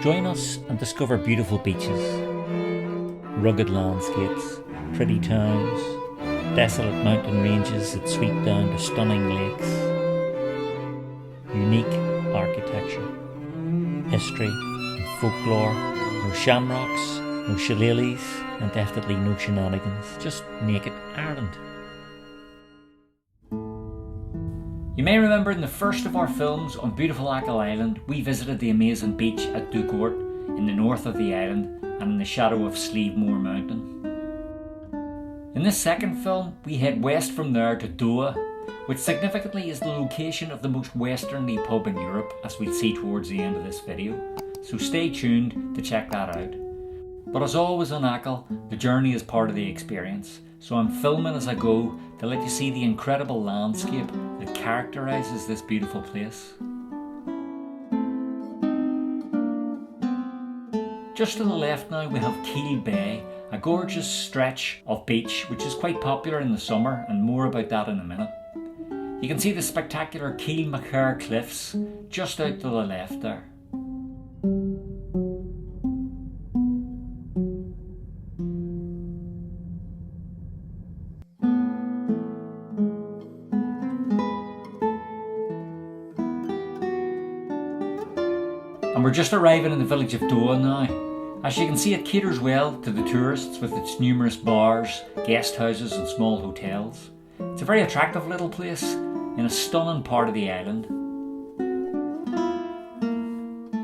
Join us and discover beautiful beaches, rugged landscapes, pretty towns, desolate mountain ranges that sweep down to stunning lakes, unique architecture, history and folklore, no shamrocks, no shillelaghs, and definitely no shenanigans, just naked Ireland. You may remember in the first of our films on beautiful Achill Island, we visited the amazing beach at Doogort in the north of the island and in the shadow of Slievemore Mountain. In this second film, we head west from there to Dooagh, which significantly is the location of the most westerly pub in Europe, as we'll see towards the end of this video, so stay tuned to check that out. But as always on Achill, the journey is part of the experience, so I'm filming as I go to let you see the incredible landscape that characterises this beautiful place. Just to the left now we have Keel Bay, a gorgeous stretch of beach which is quite popular in the summer, and more about that in a minute. You can see the spectacular Keel Machair cliffs just out to the left there. And we're just arriving in the village of Dooagh now. As you can see, it caters well to the tourists with its numerous bars, guest houses and small hotels. It's a very attractive little place in a stunning part of the island.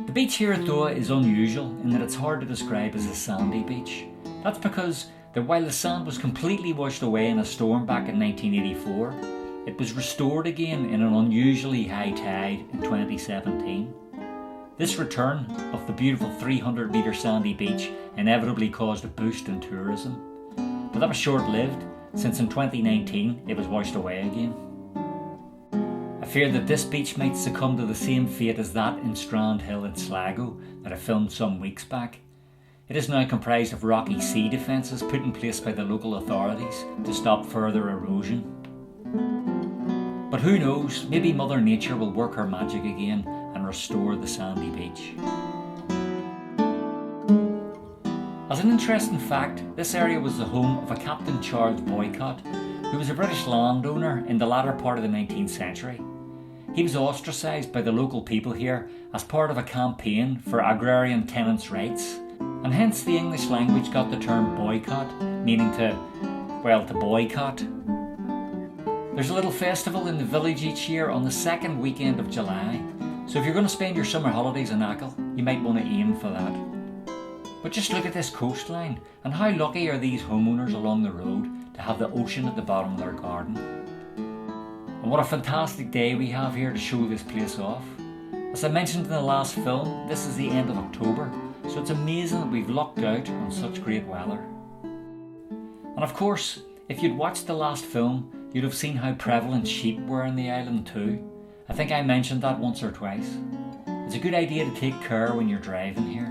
The beach here at Dooagh is unusual in that it's hard to describe as a sandy beach. That's because while the sand was completely washed away in a storm back in 1984, it was restored again in an unusually high tide in 2017. This return of the beautiful 300 metre sandy beach inevitably caused a boost in tourism, but that was short-lived, since in 2019 it was washed away again. I fear that this beach might succumb to the same fate as that in Strandhill in Sligo that I filmed some weeks back. It is now comprised of rocky sea defences put in place by the local authorities to stop further erosion. But who knows, maybe Mother Nature will work her magic again and restore the sandy beach. As an interesting fact, this area was the home of a Captain Charles Boycott, who was a British landowner in the latter part of the 19th century. He was ostracised by the local people here as part of a campaign for agrarian tenants' rights, and hence the English language got the term boycott, meaning to boycott. There's a little festival in the village each year on the second weekend of July, so if you're going to spend your summer holidays in Achill, you might want to aim for that. But just look at this coastline, and how lucky are these homeowners along the road to have the ocean at the bottom of their garden. And what a fantastic day we have here to show this place off. As I mentioned in the last film, this is the end of October, so it's amazing that we've lucked out on such great weather. And of course, if you'd watched the last film, you'd have seen how prevalent sheep were in the island too. I think I mentioned that once or twice. It's a good idea to take care when you're driving here.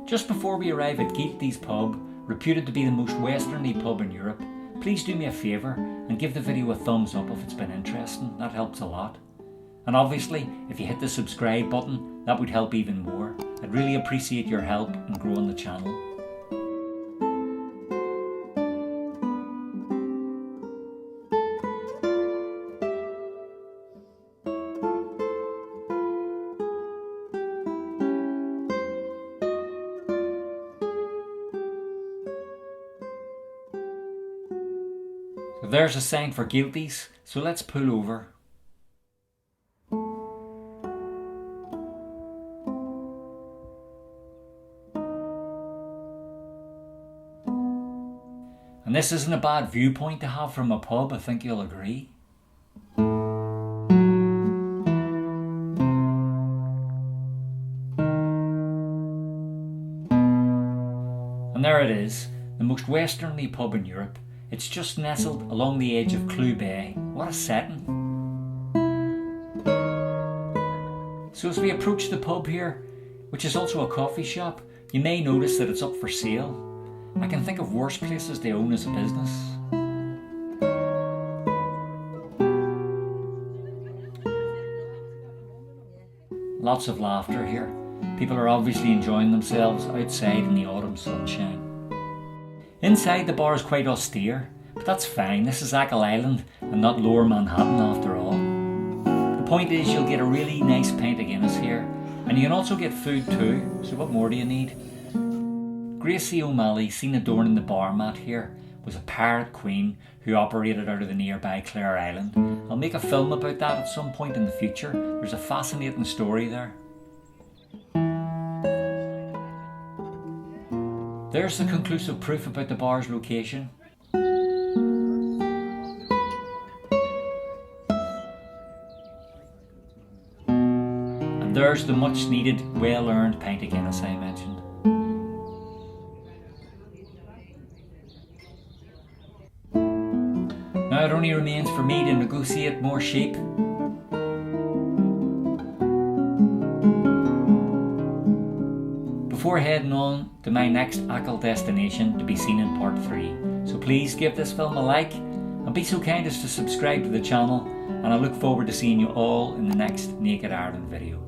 Just before we arrive at Geelty's pub, reputed to be the most westerly pub in Europe, please do me a favour and give the video a thumbs up if it's been interesting. That helps a lot. And obviously, if you hit the subscribe button, that would help even more. I'd really appreciate your help in growing the channel. So there's a sign for Geelty's, so let's pull over. And this isn't a bad viewpoint to have from a pub, I think you'll agree. And there it is, the most westerly pub in Europe. It's just nestled along the edge of Clew Bay. What a setting. So as we approach the pub here, which is also a coffee shop, you may notice that it's up for sale. I can think of worse places to own as a business. lots of laughter here. People are obviously enjoying themselves outside in the autumn sunshine. Inside, the bar is quite austere, but that's fine. This is Achill Island and not Lower Manhattan after all. The point is, you'll get a really nice pint of Guinness here, and you can also get food too, so what more do you need? Gracie O'Malley, seen adorning the bar mat here, was a pirate queen who operated out of the nearby Clare Island. I'll make a film about that at some point in the future. There's a fascinating story there. There's the conclusive proof about the bar's location. And there's the much needed, well earned pint of Guinness I mentioned. Now it only remains for me to negotiate more sheep. Before heading on to my next Achill destination to be seen in part 3. So please give this film a like and be so kind as to subscribe to the channel, and I look forward to seeing you all in the next Naked Ireland video.